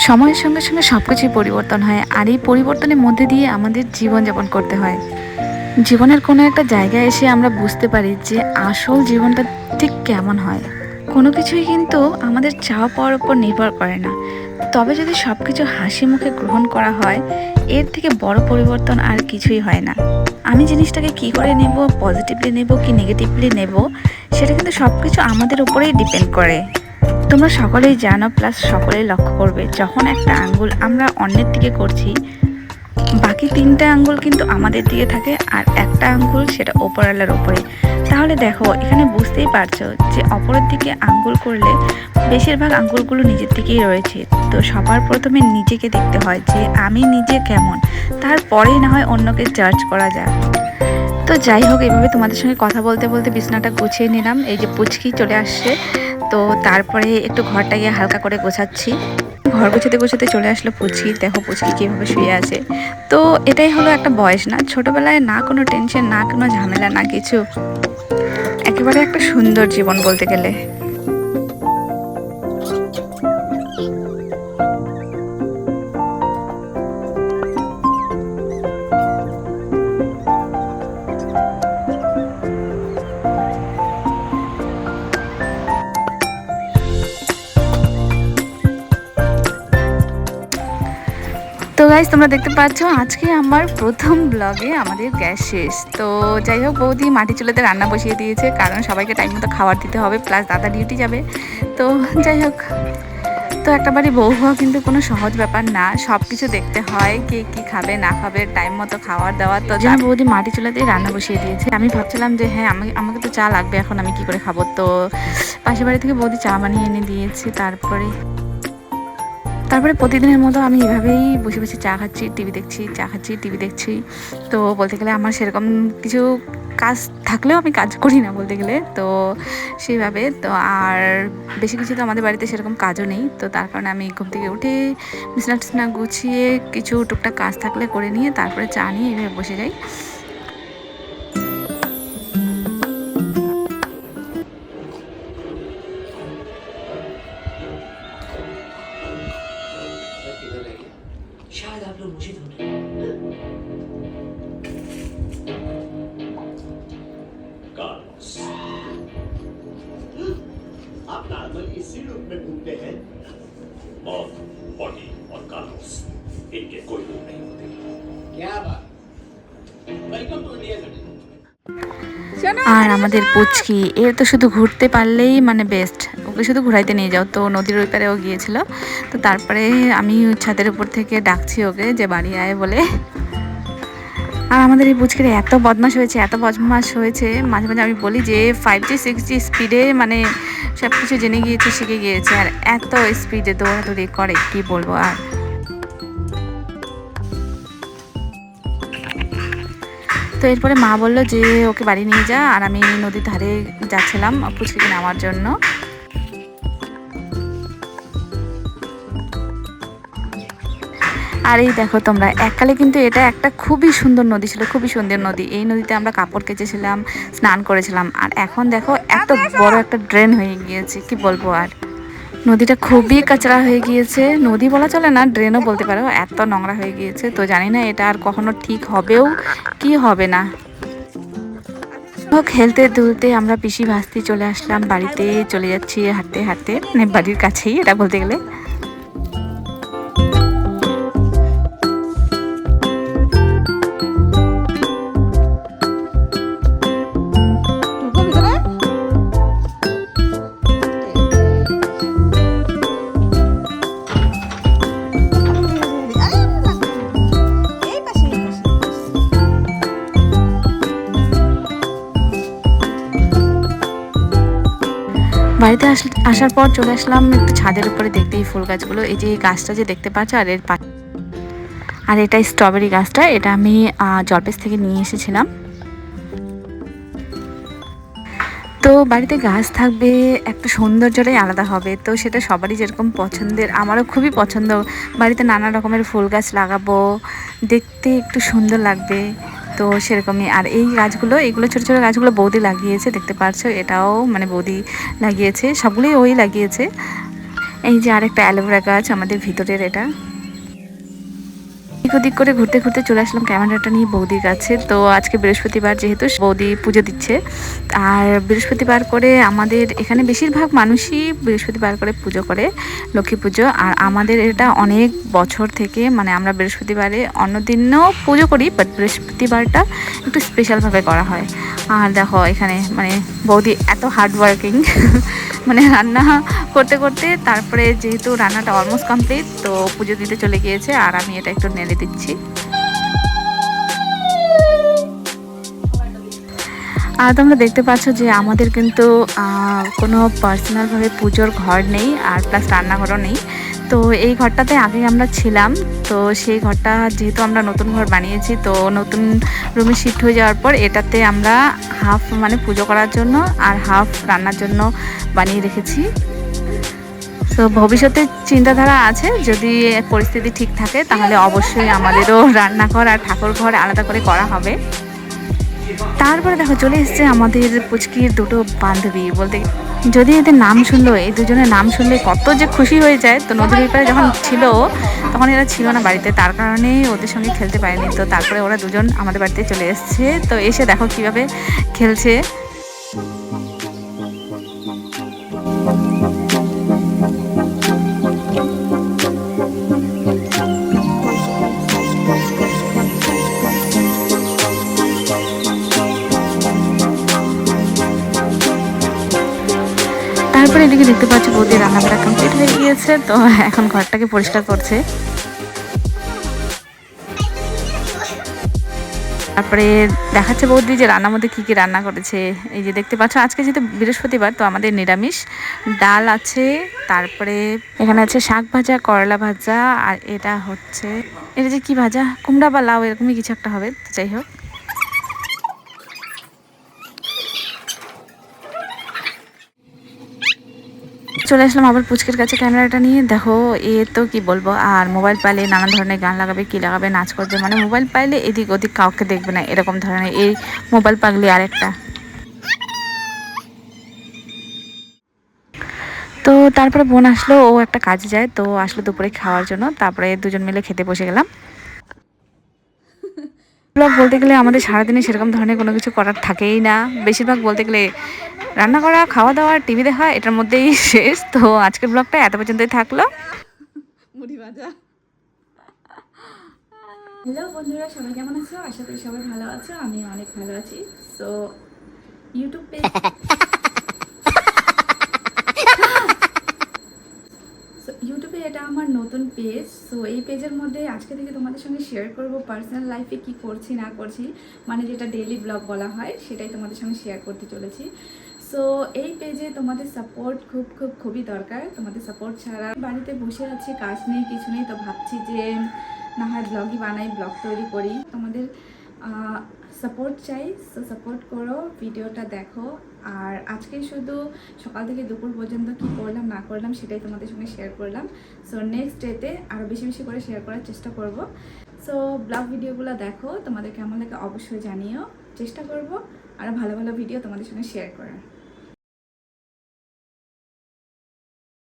সময়ের সঙ্গে সঙ্গে সব কিছুই পরিবর্তন হয়, আর এই পরিবর্তনের মধ্যে দিয়ে আমাদের জীবনযাপন করতে হয়। জীবনের কোনো একটা জায়গায় এসে আমরা বুঝতে পারি যে আসল জীবনটা ঠিক কেমন হয়। কোনো কিছুই কিন্তু আমাদের চাওয়া পাওয়ার উপর নির্ভর করে না। তবে যদি সব কিছু হাসি মুখে গ্রহণ করা হয়, এর থেকে বড় পরিবর্তন আর কিছুই হয় না। আমি জিনিসটাকে কি করে নেব, পজিটিভলি নেব কি নেগেটিভলি নেব, সেটা কিন্তু সব কিছু আমাদের উপরেই ডিপেন্ড করে। তোমরা সকলেই জানো, প্লাস সকলেই লক্ষ্য করবে, যখন একটা আঙ্গুল আমরা অন্যের দিকে করছি, বাকি তিনটা আঙ্গুল কিন্তু আমাদের দিকে থাকে, আর একটা আঙ্গুল সেটা ওপরওয়ালার ওপরে। তাহলে দেখো, এখানে বুঝতেই পারছো যে অপরের দিকে আঙ্গুল করলে বেশিরভাগ আঙ্গুলগুলো নিজের দিকেই রয়েছে। তো সবার প্রথমে নিজেকে দেখতে হয় যে আমি নিজে কেমন, তারপরেই না হয় অন্যকে জাজ করা যায়। তো যাই হোক, এভাবে তোমাদের সঙ্গে কথা বলতে বলতে বিছানাটা গুছিয়ে নিলাম। এই যে পুচকি চলে আসছে, তো তারপরে একটু ঘরটাকে হালকা করে গোছাচ্ছি। ঘর গোছাতে গোছাতে চলে আসলো পুচকি। দেখো পুচকি কীভাবে শুয়ে আছে। তো এটাই হলো একটা বয়স, না ছোটোবেলায় না কোনো টেনশন, না কোনো ঝামেলা, না কিছু, একেবারে একটা সুন্দর জীবন বলতে গেলে। তো গাইস, তোমরা দেখতে পাচ্ছ আজকে আমার প্রথম ব্লগে আমাদের গ্যাস শেষ। তো যাই হোক, বৌদি মাটি চুলাতে রান্না বসিয়ে দিয়েছে, কারণ সবাইকে টাইম মতো খাবার দিতে হবে, প্লাস দাদা ডিউটি যাবে। তো যাই হোক, তো একটা বাড়ি বউ হওয়া কিন্তু কোনো সহজ ব্যাপার না। সব কিছু দেখতে হয়, কে কী খাবে না খাবে, টাইম মতো খাবার দাওয়া। তো যেন বৌদি মাটি চুলাতেই রান্না বসিয়ে দিয়েছে। আমি ভাবছিলাম যে হ্যাঁ, আমাকে তো চা লাগবে, এখন আমি কি করে খাবো। তো পাশের বাড়ি থেকে বৌদি চা বানিয়ে এনে দিয়েছে। তারপরে প্রতিদিনের মতো আমি এভাবেই বসে বসে চা খাচ্ছি, টিভি দেখছি, চা খাচ্ছি, টিভি দেখছি। তো বলতে গেলে আমার সেরকম কিছু কাজ থাকলেও আমি কাজ করি না বলতে গেলে। তো সেইভাবে তো আর বেশি কিছু তো আমাদের বাড়িতে সেরকম কাজও নেই। তো তার কারণে আমি ঘুম থেকে উঠে বিছানা টিছানা গুছিয়ে কিছু টুকটাক কাজ থাকলে করে নিয়ে তারপরে চা নিয়ে এভাবে বসে যাই। शायद आप लोग मुझे ढूंढ रहे कार्लोस। आप नॉर्मल इसी रूप में घूमते हैं। मॉम, बॉडी और कार्लोस, इनके कोई रूप नहीं होते। क्या बात। Welcome to India city. আর আমাদের পুচকি, এর তো শুধু ঘুরতে পারলেই মানে বেস্ট। ওকে শুধু ঘুরাইতে নিয়ে যাও। তো নদীর ওই পারেও গিয়েছিল। তো তারপরে আমি ছাদের উপর থেকে ডাকছি ওকে যে বাড়ি আয় বলে। আর আমাদের এই পুচকির এত বদমাশ হয়েছে, এত বদমাশ হয়েছে, মাঝে মাঝে আমি বলি যে 5G 6G স্পিডে মানে সব কিছু জেনে গিয়েছে, শিখে গিয়েছে। আর এত স্পিডে দৌড়াদৌড়ি করে, কি বলবো আর। তো এরপরে মা বললো যে ওকে বাড়ি নিয়ে যা, আর আমি নদীর ধারে যাচ্ছিলাম পুচকিকে নেওয়ার জন্য। আর এই দেখো তোমরা, এককালে কিন্তু এটা একটা খুবই সুন্দর নদী ছিল, খুবই সুন্দর নদী। এই নদীতে আমরা কাপড় কেচেছিলাম, স্নান করেছিলাম। আর এখন দেখো এত বড় একটা ড্রেন হয়ে গিয়েছে, কি বলবো আর। নদীটা খুবই কাঁচরা হয়ে গিয়েছে, নদী বলা চলে না, ড্রেনও বলতে পারো, এত নোংরা হয়ে গিয়েছে। তো জানি না এটা আর কখনো ঠিক হবেও কি হবে না। খেলতে দুলতে আমরা পিসি ভাস্তি চলে আসলাম, বাড়িতে চলে যাচ্ছি হাঁটতে হাঁটতে, মানে বাড়ির কাছেই এটা বলতে গেলে। বাড়িতে আসার পর চলে আসলাম একটু ছাদের উপরে দেখতে এই ফুল গাছগুলো। এই যে এই গাছটা যে দেখতে পাচ্ছ, আর এটা স্ট্রবেরি গাছটা, এটা আমি জলপেশ থেকে নিয়ে এসেছিলাম। তো বাড়িতে গাছ থাকবে, একটা সৌন্দর্যটাই আলাদা হবে। তো সেটা সবারই যেরকম পছন্দের, আমারও খুবই পছন্দ। বাড়িতে নানা রকমের ফুল গাছ লাগাবো, দেখতে একটু সুন্দর লাগবে। তো সেরকমই। আর এই গাছগুলো, এইগুলো ছোটো ছোটো গাছগুলো বৌদি লাগিয়েছে, দেখতে পাচ্ছ। এটাও মানে বৌদি লাগিয়েছে, সবগুলোই ওই লাগিয়েছে। এই যে আরেকটা অ্যালোভেরা গাছ আমাদের ভিতরের এটা। এদিক ওদিক করে ঘুরতে ঘুরতে চলে আসলাম ক্যামেরাটা নিয়ে বৌদির কাছে। তো আজকে বৃহস্পতিবার, যেহেতু বৌদি পুজো দিচ্ছে, আর বৃহস্পতিবার করে আমাদের এখানে বেশিরভাগ মানুষই বৃহস্পতিবার করে পুজো করে, লক্ষ্মী পুজো। আর আমাদের এটা অনেক বছর থেকে, মানে আমরা বৃহস্পতিবারে অন্য দিনও পুজো করি, বাট বৃহস্পতিবারটা একটু স্পেশালভাবে করা হয়। আর দেখো এখানে মানে বৌদি এত হার্ড ওয়ার্কিং মানে রান্না করতে করতে তারপরে যেহেতু রান্নাটা অলমোস্ট কমপ্লিট, তো পুজো দিতে চলে গিয়েছে আর আমি এটা একটু নেড়ে দিচ্ছি। আর তোমরা দেখতে পাচ্ছ যে আমাদের কিন্তু কোনো পার্সোনালভাবে পুজোর ঘর নেই, আর প্লাস রান্নাঘরও নেই। তো এই ঘরটাতে আগে আমরা ছিলাম, তো সেই ঘরটা যেহেতু আমরা নতুন ঘর বানিয়েছি, তো নতুন রুমে শিফট হয়ে যাওয়ার পর এটাতে আমরা হাফ মানে পুজো করার জন্য আর হাফ রান্নার জন্য বানিয়ে রেখেছি। তো ভবিষ্যতে চিন্তাধারা আছে, যদি পরিস্থিতি ঠিক থাকে তাহলে অবশ্যই আমাদেরও রান্নাঘর আর ঠাকুর ঘর আলাদা করে করা হবে। তারপরে দেখো চলে এসছে আমাদের পুচকির দুটো বান্ধবী। বলতে যদি এদের নাম শুনলো, এই দুজনের নাম শুনলে কত যে খুশি হয়ে যায়। তো নদীর পাড়ে যখন ছিল তখন এরা ছিল না বাড়িতে, তার কারণে ওদের সঙ্গে খেলতে পারেনি। তো তারপরে ওরা দুজন আমাদের বাড়িতে চলে এসছে। তো এসে দেখো কিভাবে খেলছে। তারপরে এদিকে দেখতে পাচ্ছি বৌদি রান্নাবাড়া কমপ্লিট হয়ে গিয়েছে, তো এখন ঘরটাকে পরিষ্কার করছে। তারপরে দেখাচ্ছে বৌদি যে রান্নার মধ্যে কী কী রান্না করেছে। এই যে দেখতে পাচ্ছ আজকে যেহেতু বৃহস্পতিবার, তো আমাদের নিরামিষ ডাল আছে, তারপরে এখানে আছে শাক ভাজা, করলা ভাজা, আর এটা হচ্ছে এটা যে কি ভাজা, কুমড়া বা লাউ এরকমই কিছু একটা হবে। তো যাই হোক, চলে আসলাম আবার পুচকের কাছে ক্যামেরাটা নিয়ে। দেখো এ তো কি বলবো, আর মোবাইল পাইলে নানান ধরনের গান লাগাবে, কি লাগাবে, নাচ করবে, মানে মোবাইল পাইলে এদিক ওদিক কাউকে দেখবে না, এরকম ধরনের এই মোবাইল পাগলি আরেকটা। তো তারপরে বোন আসলো, ও একটা কাজে যায়, তো আসলো দুপুরে খাওয়ার জন্য। তারপরে দুজন মিলে খেতে বসে গেলাম। ব্লগ বলতে গেলে আমাদের সারাদিনে সেরকম ধরনের কোনো কিছু করার থাকেই না। বেশিরভাগ বলতে গেলে রান্না করা, খাওয়া দাওয়া, টিভি দেখা, এটার মধ্যেই শেষ। তো আজকের ব্লগটা এত পর্যন্তই থাকলো। মুড়ি ভাজা। হ্যালো বন্ধুরা, সবাই কেমন আছো? আশা করি সবাই ভালো আছো, আমি অনেক ভালো আছি। সো ইউটিউব পেজ ইউটিউবে এটা আমার নতুন পেজ। সো এই পেজের মধ্যে আজকে থেকে তোমাদের সঙ্গে শেয়ার করব পার্সোনাল লাইফে কি করছি না করছি, মানে যেটা ডেইলি ব্লগ বলা হয়, সেটাই তোমাদের সঙ্গে শেয়ার করতে চলেছি। সো এই পেজে তোমাদের সাপোর্ট খুবই দরকার। তোমাদের সাপোর্ট ছাড়া বাড়িতে বসে আছি, কাজ নেই, কিছু নেই, তো ভাবছি যে না হয় ব্লগই বানাই, ব্লগ তৈরি করি। তোমাদের সাপোর্ট চাই। সো সাপোর্ট করো, ভিডিওটা দেখো। আর আজকে শুধু সকাল থেকে দুপুর পর্যন্ত কি করলাম না করলাম সেটাই তোমাদের সঙ্গে শেয়ার করলাম। সো নেক্সট ডেতে আরও বেশি বেশি করে শেয়ার করার চেষ্টা করব। সো ব্লগ ভিডিওগুলো দেখো, তোমাদের কেমন লাগে অবশ্যই জানিও। চেষ্টা করব আরও ভালো ভালো ভিডিও তোমাদের সঙ্গে শেয়ার করার।